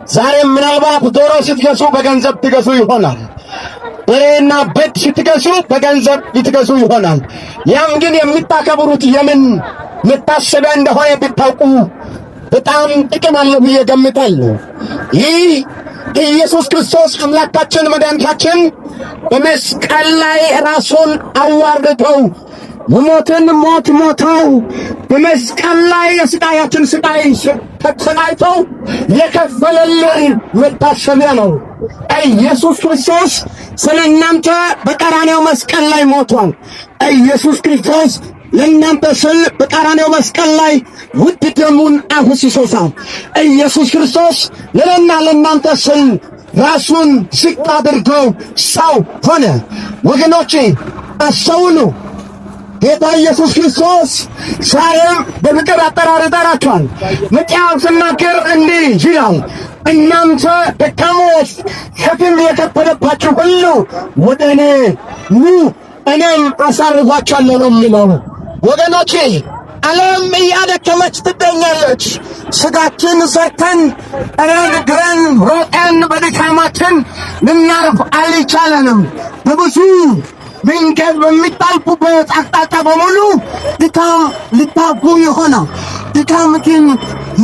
ዛሬ ምናልባት ዶሮ ስትገዙ በገንዘብ ትገዙ ይሆናል። በሬና በግ ስትገዙ በገንዘብ ልትገዙ ይሆናል። ያም ግን የምታከብሩት የምን መታሰቢያ እንደሆነ ብታውቁ በጣም ጥቅም አለው ብዬ ገምታለሁ። ይህ ኢየሱስ ክርስቶስ አምላካችን መድኃኒታችን በመስቀል ላይ ራሱን አዋርደው ሞትን ሞት ሞተው በመስቀል ላይ የስቃያችን ስቃይ ተሰቃይተው የከፈለልን መታሰቢያ ነው። ኢየሱስ ክርስቶስ ስለ እናንተ በቀራንዮው መስቀል ላይ ሞቷል። ኢየሱስ ክርስቶስ ለእናንተ ስል በቀራንዮው መስቀል ላይ ውድ ደሙን አፍስሶታል። ኢየሱስ ክርስቶስ ለእኔና ለእናንተ ስል ራሱን ዝቅ አድርጎ ሰው ሆነ። ወገኖቼ አስተውሉ። ጌታ ኢየሱስ ክርስቶስ ዛሬም በፍቅር አጠራር ይጠራችኋል። መጽሐፍ ሲናገር እንዲህ ይላል፣ እናንተ ደካሞች ሸክም የከበደባችሁ ሁሉ ወደ እኔ ኑ እኔም አሳርፋችኋለሁ ነው የሚለው። ወገኖቼ ዓለም እያደከመች ትገኛለች። ስጋችን ሰርተን ጥረን ግረን ሮጠን በድካማችን ልናርፍ አልቻለንም። በብዙ መንገድ በሚታልፉበት አቅጣጫ በሙሉ ድካም ልታልፉ ይሆናል። ድካም ግን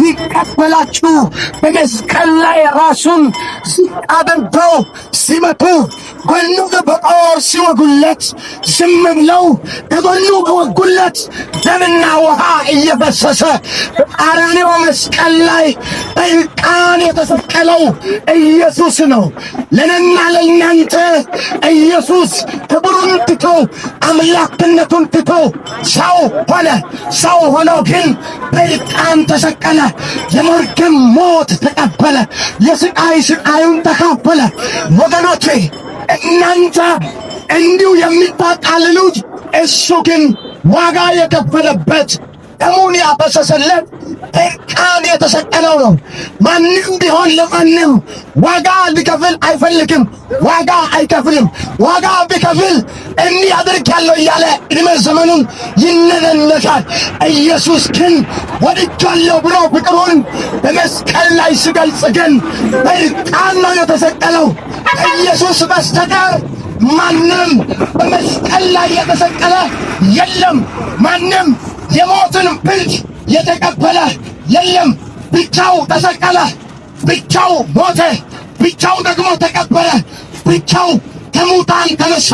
ይቀበላችሁ በመስቀል ላይ ራሱን ዝቅ አድርገው ሲመቱ ጎኑ በጦር ሲወጉለት ዝም ብለው ከጎኑ በወጉለት ደምና ውሃ እየፈሰሰ በቀራንዮው መስቀል ላይ በዕርቃን የተሰቀለው ኢየሱስ ነው። ለእኔና ለእናንተ ኢየሱስ ክብሩን ትቶ አምላክነቱን ትቶ ሰው ሆነ። ሰው ሆኖ ግን በዕርቃን ተሰቀለ። የመርገም ሞት ተቀበለ። የስቃይ ስቃዩን ተካፈለ። ወገኖቼ እናንተ እንዲሁ የሚታቃልሉት እሱ ግን ዋጋ የከፈለበት ደሙን ያፈሰሰለት በዕርቃን የተሰቀለው ነው። ማንም ቢሆን ለማንም ዋጋ ሊከፍል አይፈልግም። ዋጋ አይከፍልም። ዋጋ ቢከፍል እንዲህ አድርጌያለሁ እያለ ዕድሜ ዘመኑን ይነነነሻል። ኢየሱስ ግን ወድጃለሁ ብሎ ፍቅሩን በመስቀል ላይ ሲገልጽ ግን በዕርቃን ነው የተሰቀለው። ከኢየሱስ በስተቀር ማንም በመስቀል ላይ የተሰቀለ የለም። ማንም የሞትን ፍርድ የተቀበለ የለም። ብቻው ተሰቀለ፣ ብቻው ሞተ፣ ብቻው ደግሞ ተቀበረ፣ ብቻው ከሙታን ተነሳ።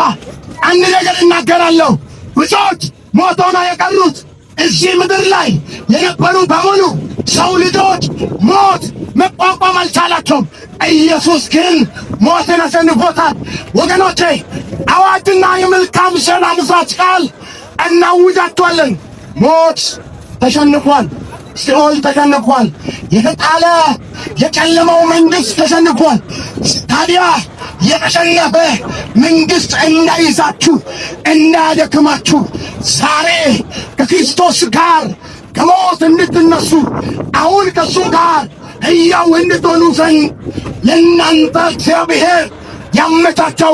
አንድ ነገር እናገራለሁ። ብዙዎች ሞተው ነው የቀሩት። እዚህ ምድር ላይ የነበሩ በሙሉ ሰው ልጆች ሞት መቋቋም አልቻላቸውም። ኢየሱስ ግን ሞትን አሸንፎታል። ወገኖቼ አዋጅና የመልካም ዜና ምስራች ቃል እናውጃቸዋለን። ሞት ተሸንፏል። ሲኦል ተሸንፏል። የተጣለ የጨለመው መንግሥት ተሸንፏል። ታዲያ የተሸነፈ መንግሥት እንዳይዛችሁ እንዳያደክማችሁ ዛሬ ከክርስቶስ ጋር ከሞት እንድትነሱ አሁን ከእሱ ጋር ሕያው እንድትሆኑ ዘንድ ለእናንተ እግዚአብሔር ያመቻቸው